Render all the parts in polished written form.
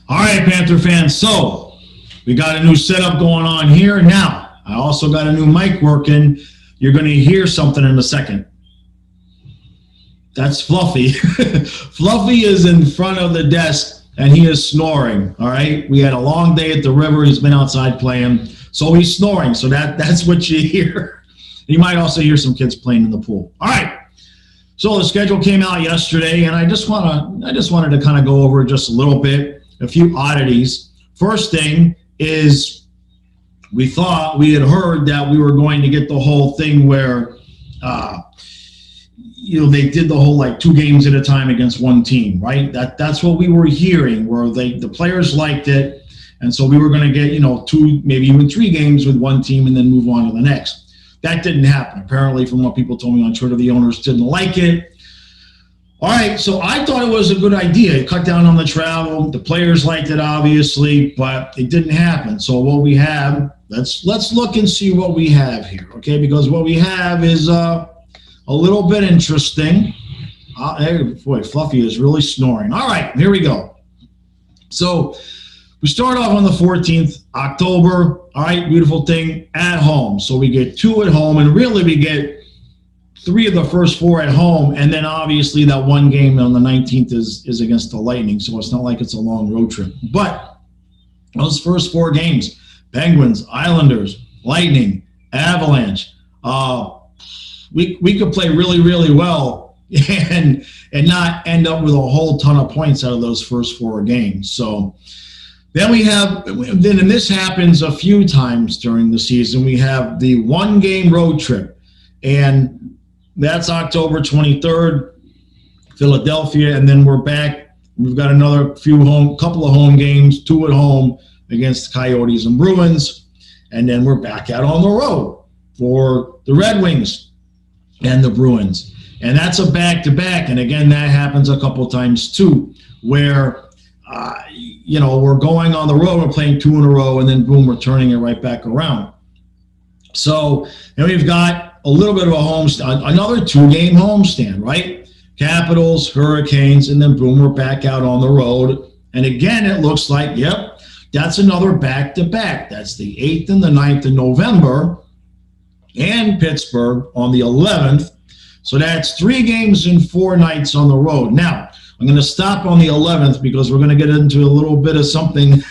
All right, Panther fans. So we got a new setup going on here. Now, I also got a new mic working. You're going to hear something in a second. That's Fluffy. Fluffy is in front of the desk, and he is snoring, all right? We had a long day at the river. He's been outside playing, so he's snoring. So that's what you hear. You might also hear some kids playing in the pool. All right. So the schedule came out yesterday, and I just wanted to kind of go over just a little bit. A few oddities. First thing is we had heard that we were going to get the whole thing where, they did the whole like 2 games at a time against one team, right? That's what we were hearing, where the players liked it. And so we were going to get, 2, maybe even 3 games with one team and then move on to the next. That didn't happen. Apparently, from what people told me on Twitter, the owners didn't like it. All right, so I thought it was a good idea. It cut down on the travel. The players liked it, obviously, but it didn't happen. So what we have, let's look and see what we have here, okay? Because what we have is a little bit interesting. Boy, Fluffy is really snoring. All right, here we go. So we start off on the 14th, October. All right, beautiful thing, at home. So we get 2 at home, and really we get 3 of the first 4 at home, and then obviously that one game on the 19th is against the Lightning, so it's not like it's a long road trip. But those first 4 games, Penguins, Islanders, Lightning, Avalanche, we could play really, really well and not end up with a whole ton of points out of those first 4 games. So then and this happens a few times during the season, we have the 1-game road trip, and that's October 23rd, Philadelphia, and then we're back. We've got another couple of home games, 2 at home against Coyotes and Bruins, and then we're back out on the road for the Red Wings and the Bruins. And that's a back-to-back, and again, that happens a couple times too, where we're going on the road, we're playing 2 in a row, and then boom, we're turning it right back around. So, and we've got a little bit of a homestand, another 2-game homestand, right? Capitals, Hurricanes, and then boom, we're back out on the road. And again, it looks like, yep, that's another back-to-back. That's the 8th and the 9th of November, and Pittsburgh on the 11th. So that's 3 games and 4 nights on the road. Now, I'm going to stop on the 11th because we're going to get into a little bit of something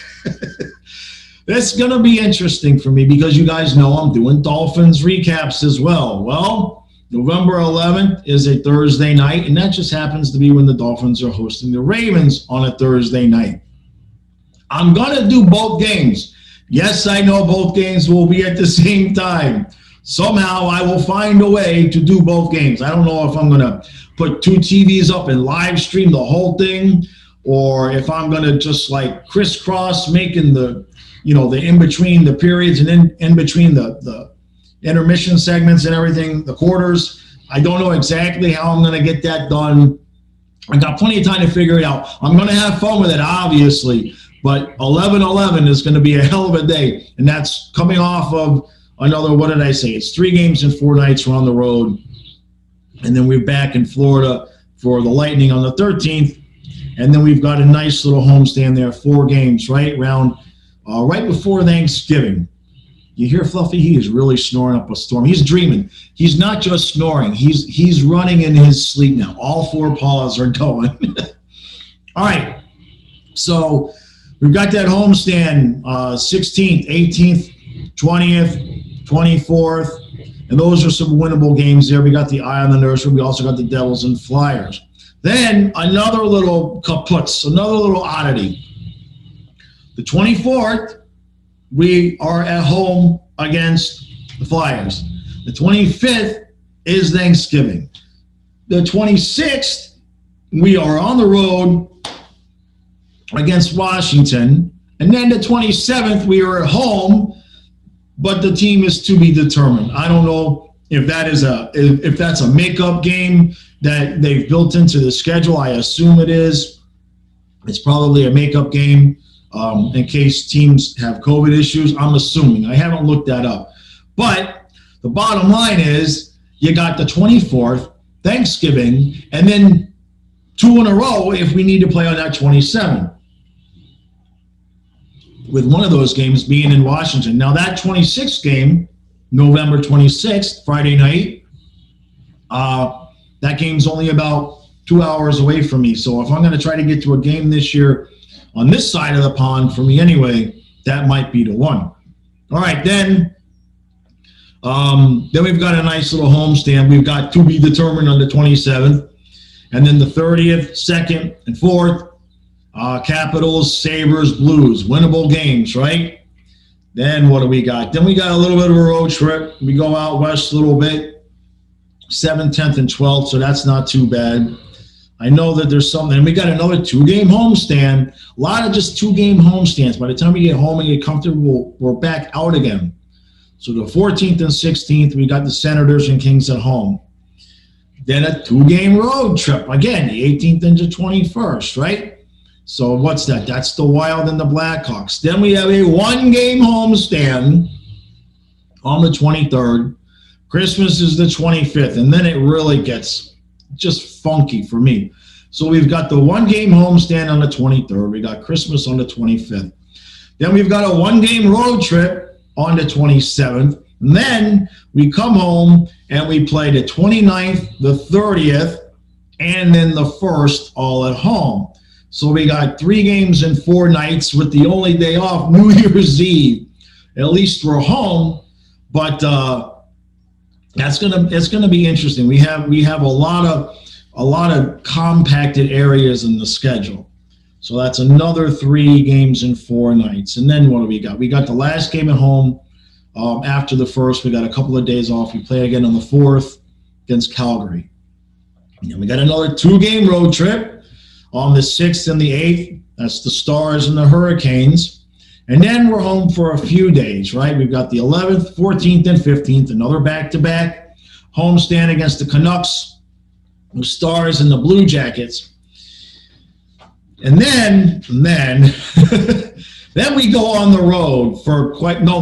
that's going to be interesting for me, because you guys know I'm doing Dolphins recaps as well. Well, November 11th is a Thursday night, and that just happens to be when the Dolphins are hosting the Ravens on a Thursday night. I'm going to do both games. Yes, I know both games will be at the same time. Somehow I will find a way to do both games. I don't know if I'm going to put 2 TVs up and live stream the whole thing, or if I'm going to just like crisscross making the in between the periods and in between the intermission segments and everything, the quarters. I don't know exactly how I'm going to get that done. I got plenty of time to figure it out. I'm going to have fun with it, obviously, but 11/11 is going to be a hell of a day, and that's coming off of another, what did I say? It's 3 games and 4 nights we're on the road, and then we're back in Florida for the Lightning on the 13th, and then we've got a nice little homestand there, 4 games, right before Thanksgiving. You hear Fluffy? He is really snoring up a storm. He's dreaming. He's not just snoring. He's running in his sleep now. All 4 paws are going. All right. So we've got that homestand, 16th, 18th, 20th, 24th, and those are some winnable games there. We got the Islanders, we also got the Devils and Flyers. Then another little kaputs, another little oddity. The 24th, we are at home against the Flyers. The 25th is Thanksgiving. The 26th, we are on the road against Washington. And then the 27th, we are at home, but the team is to be determined. I don't know if that's a makeup game that they've built into the schedule. I assume it is. It's probably a makeup game in case teams have COVID issues. I'm assuming. I haven't looked that up. But the bottom line is you got the 24th, Thanksgiving, and then 2 in a row if we need to play on that 27th. with one of those games being in Washington. Now that 26th game, November 26th, Friday night, that game's only about 2 hours away from me. So if I'm going to try to get to a game this year on this side of the pond, for me anyway, that might be the one. All right, then we've got a nice little homestand. We've got to be determined on the 27th. And then the 30th, 2nd, and 4th, Capitals, Sabres, Blues, winnable games, right? Then what do we got? Then we got a little bit of a road trip. We go out west a little bit, 7th, 10th, and 12th, so that's not too bad. I know that there's something. And we got another 2-game homestand. A lot of just 2-game homestands. By the time we get home and get comfortable, we're back out again. So the 14th and 16th, we got the Senators and Kings at home. Then a 2-game road trip. Again, the 18th and the 21st, right? So what's that? That's the Wild and the Blackhawks. Then we have a 1-game homestand on the 23rd. Christmas is the 25th. And then it really gets just funky for me. So we've got the 1-game homestand on the 23rd. We got Christmas on the 25th. Then we've got a 1-game road trip on the 27th. And then we come home and we play the 29th, the 30th, and then the 1st all at home. So we got 3 games in 4 nights with the only day off, New Year's Eve. At least we're home, but it's gonna be interesting. We have a lot of compacted areas in the schedule. So that's another 3 games in 4 nights. And then what do we got? We got the last game at home. After the 1st, we got a couple of days off. We play again on the 4th against Calgary. And then we got another 2-game road trip on the 6th and the 8th. That's the Stars and the Hurricanes. And then we're home for a few days, right? We've got the 11th, 14th, and 15th, another back-to-back homestand against the Canucks, the Stars, and the Blue Jackets. And then then we go on the road for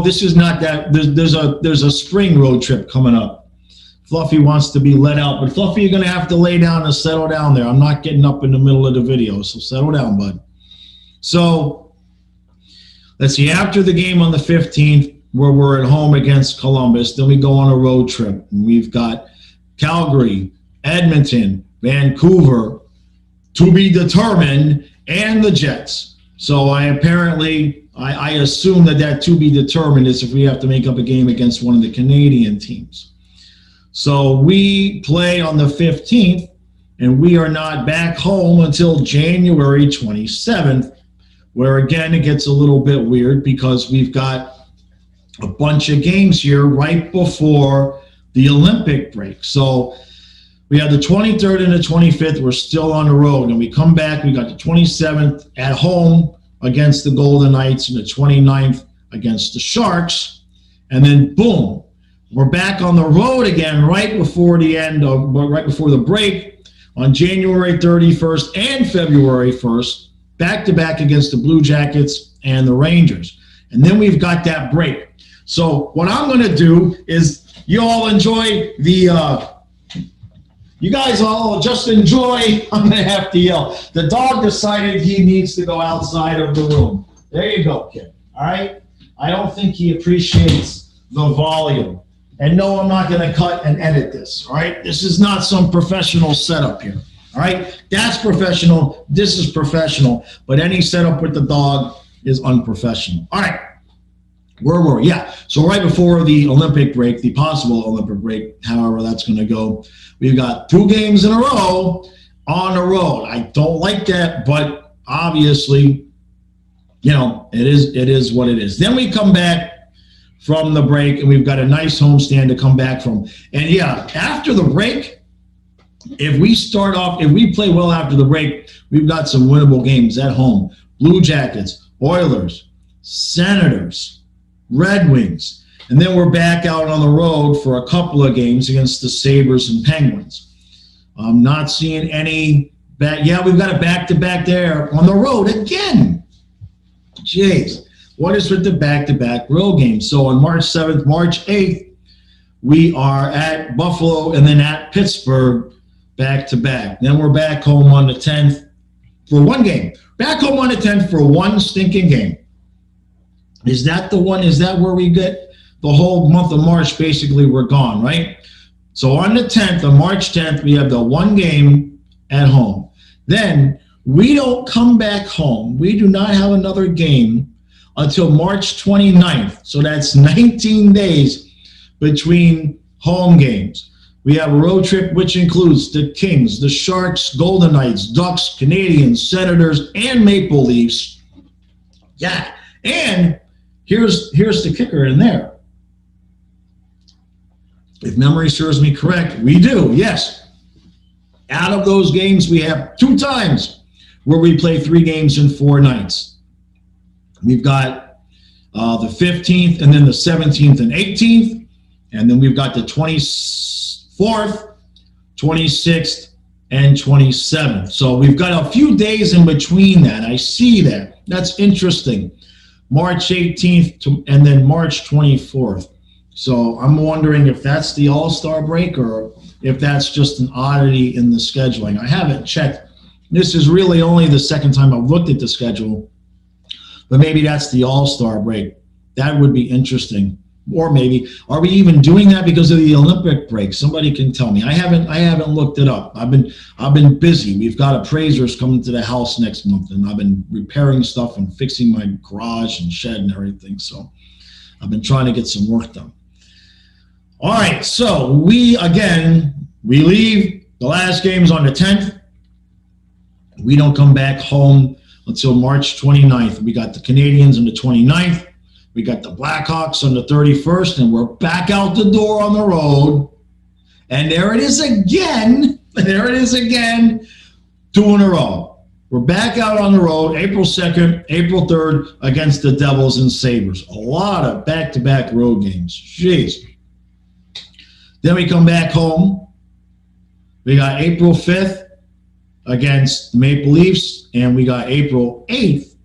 this is not that. There's a spring road trip coming up. Fluffy wants to be let out, but Fluffy, you're going to have to lay down and settle down there. I'm not getting up in the middle of the video, so settle down, bud. So let's see, after the game on the 15th, where we're at home against Columbus, then we go on a road trip. And we've got Calgary, Edmonton, Vancouver, to be determined, and the Jets. So I assume that to be determined is if we have to make up a game against one of the Canadian teams. So we play on the 15th, and we are not back home until January 27th, where again it gets a little bit weird because we've got a bunch of games here right before the Olympic break. So we have the 23rd and the 25th. We're still on the road. And we come back. We got the 27th at home against the Golden Knights and the 29th against the Sharks. And then, boom, we're back on the road again right before the break on January 31st and February 1st, back-to-back against the Blue Jackets and the Rangers. And then we've got that break. So what I'm going to do is you all enjoy you guys all just enjoy. I'm going to have to yell. The dog decided he needs to go outside of the room. There you go, kid. All right? I don't think he appreciates the volume. And no, I'm not going to cut and edit this. All right? This is not some professional setup here. All right? That's professional. This is professional. But any setup with the dog is unprofessional. All right. Where were we? Yeah. So right before the Olympic break, the possible Olympic break, however that's going to go, we've got 2 games in a row on the road. I don't like that, but obviously, it is what it is. Then we come back from the break, and we've got a nice homestand to come back from. And yeah, after the break, if we play well after the break, we've got some winnable games at home. Blue Jackets, Oilers, Senators, Red Wings. And then we're back out on the road for a couple of games against the Sabres and Penguins. I'm not seeing any yeah, we've got a back-to-back there on the road again. Jeez, what is with the back-to-back road games? So on March 7th, March 8th, we are at Buffalo and then at Pittsburgh back-to-back. Then we're back home on the 10th for 1 game. Back home on the 10th for 1 stinking game. Is that the one? Is that where we get the whole month of March? Basically, we're gone, right? So on the 10th, on March 10th, we have the one game at home. Then we don't come back home. We do not have another game until March 29th. So that's 19 days between home games. We have a road trip which includes the Kings, the Sharks, Golden Knights, Ducks, Canadians, Senators, and Maple Leafs. Yeah. And here's the kicker in there. If memory serves me correct, we do, yes. Out of those games, we have 2 times where we play 3 games in 4 nights. We've got the 15th and then the 17th and 18th. And then we've got the 24th, 26th, and 27th. So we've got a few days in between that. I see that. That's interesting. March 18th and then March 24th. So I'm wondering if that's the All-Star break or if that's just an oddity in the scheduling. I haven't checked. This is really only the second time I've looked at the schedule, but maybe that's the All-Star break. That would be interesting. Or maybe, are we even doing that because of the Olympic break? Somebody can tell me. I haven't looked it up. I've been busy. We've got appraisers coming to the house next month, and I've been repairing stuff and fixing my garage and shed and everything. So I've been trying to get some work done. All right, so we leave. The last game's on the 10th. We don't come back home until March 29th. We got the Canadians on the 29th. We got the Blackhawks on the 31st, and we're back out the door on the road. And there it is again. There it is again. 2 in a row. We're back out on the road, April 2nd, April 3rd, against the Devils and Sabres. A lot of back-to-back road games. Jeez. Then we come back home. We got April 5th against the Maple Leafs, and we got April 8th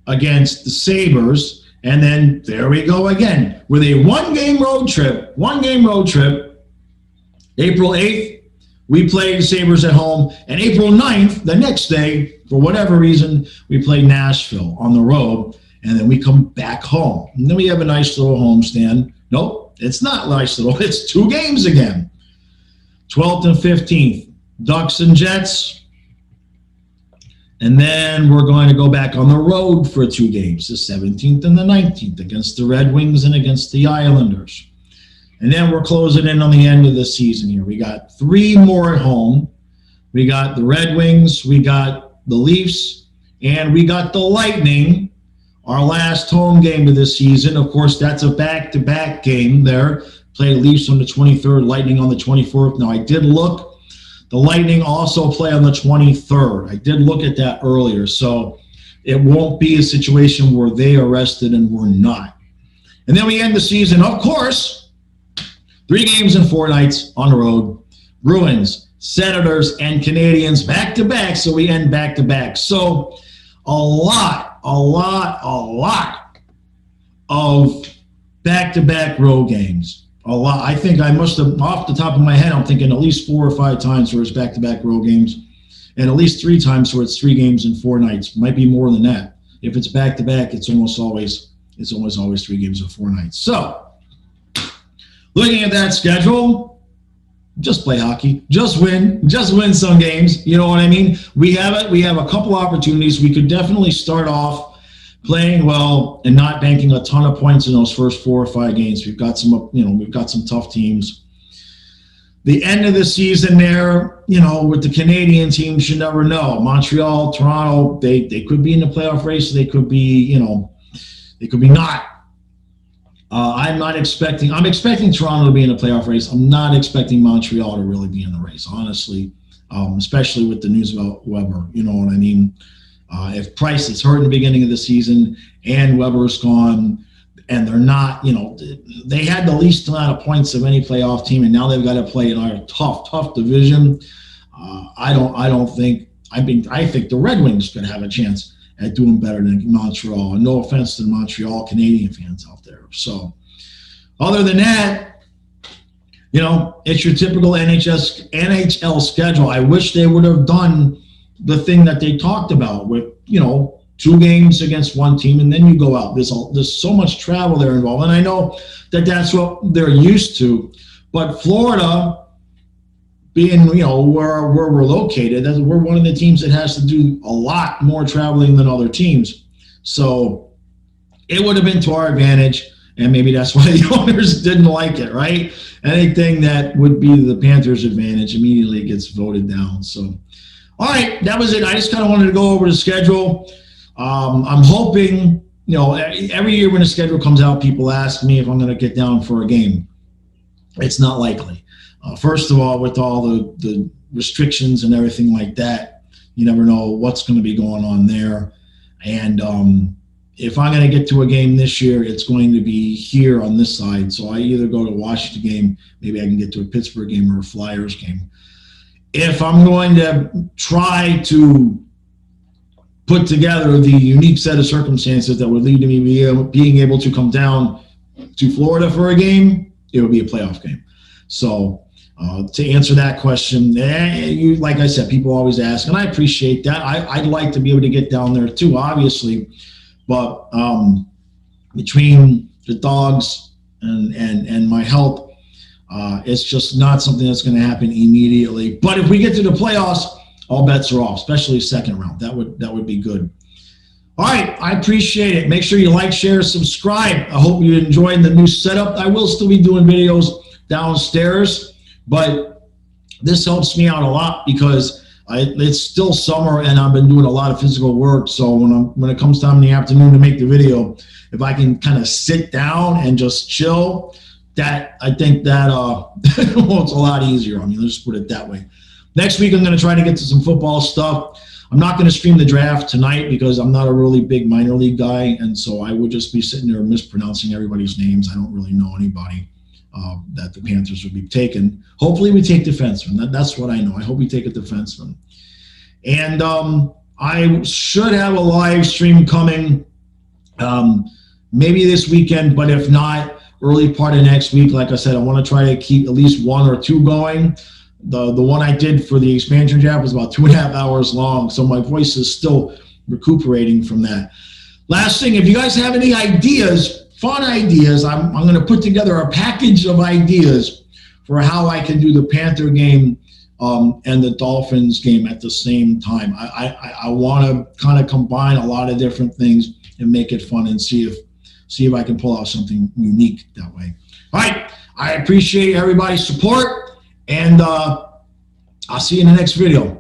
against the Sabres. And then there we go again with a one-game road trip. April 8th, we play the Sabres at home. And April 9th, the next day, for whatever reason, we play Nashville on the road. And then we come back home. And then we have a nice little homestand. Nope, it's not nice little. It's 2 games again. 12th and 15th, Ducks and Jets. And then we're going to go back on the road for 2 games, the 17th and the 19th, against the Red Wings and against the Islanders. And then we're closing in on the end of the season here. We got 3 more at home. We got the Red Wings, we got the Leafs, and we got the Lightning, our last home game of the season. Of course, that's a back-to-back game there. Play Leafs on the 23rd, Lightning on the 24th. Now, I did look. The Lightning also play on the 23rd. I did look at that earlier, so it won't be a situation where they are rested and we're not. And then we end the season, of course, 3 games and 4 nights on the road. Bruins, Senators, and Canadians back-to-back, so we end back-to-back. So a lot of back-to-back road games. A lot. I think I must have, off the top of my head, I'm thinking at least 4 or 5 times where it's back-to-back road games, and at least 3 times where it's 3 games in 4 nights. Might be more than that. If it's back-to-back, it's almost always 3 games in 4 nights. So, looking at that schedule, just play hockey, just win some games. You know what I mean? We have a couple opportunities. We could definitely start off playing well and not banking a ton of points in those first 4 or 5 games. We've got some tough teams. The end of the season there, with the Canadian teams, you never know. Montreal, Toronto, they could be in the playoff race. They could be, they could be not. I'm expecting Toronto to be in the playoff race. I'm not expecting Montreal to really be in the race, honestly, especially with the news about Weber. You know what I mean? If Price is hurt in the beginning of the season and Weber's gone and they're not, they had the least amount of points of any playoff team, and now they've got to play in our tough division. I think the Red Wings could have a chance at doing better than Montreal. And no offense to the Montreal Canadian fans out there. So other than that, it's your typical NHL schedule. I wish they would have done the thing that they talked about with, 2 games against one team, and then you go out. There's so much travel there involved, and I know that that's what they're used to. But Florida, being where we're located, we're one of the teams that has to do a lot more traveling than other teams. So it would have been to our advantage, and maybe that's why the owners didn't like it, right? Anything that would be the Panthers' advantage immediately gets voted down. So, all right, that was it. I just kind of wanted to go over the schedule. I'm hoping, every year when the schedule comes out, people ask me if I'm going to get down for a game. It's not likely. First of all, with all the restrictions and everything like that, you never know what's going to be going on there. And if I'm going to get to a game this year, it's going to be here on this side. So I either go to a Washington game, maybe I can get to a Pittsburgh game or a Flyers game. If I'm going to try to put together the unique set of circumstances that would lead to me being able to come down to Florida for a game, it would be a playoff game. So to answer that question, like I said, people always ask, and I appreciate that. I'd like to be able to get down there too, obviously, but between the dogs and my health, it's just not something that's going to happen immediately. But if we get to the playoffs, all bets are off, especially second round. That would be good. All right, I appreciate it. Make sure you like, share, subscribe. I hope you're enjoying the new setup. I will still be doing videos downstairs, but this helps me out a lot because it's still summer and I've been doing a lot of physical work. So when it comes time in the afternoon to make the video, if I can kind of sit down and just chill, I think that well, it's a lot easier. I mean, let's just put it that way. Next week, I'm going to try to get to some football stuff. I'm not going to stream the draft tonight because I'm not a really big minor league guy, and so I would just be sitting there mispronouncing everybody's names. I don't really know anybody that the Panthers would be taking. Hopefully, we take defenseman. That's what I know. I hope we take a defenseman. And I should have a live stream coming maybe this weekend, but if not, early part of next week. Like I said, I want to try to keep at least 1 or 2 going. The one I did for the expansion draft was about 2.5 hours long, so my voice is still recuperating from that. Last thing, if you guys have any ideas, fun ideas, I'm going to put together a package of ideas for how I can do the Panther game and the Dolphins game at the same time. I want to kind of combine a lot of different things and make it fun and see if I can pull out something unique that way. All right, I appreciate everybody's support. And I'll see you in the next video.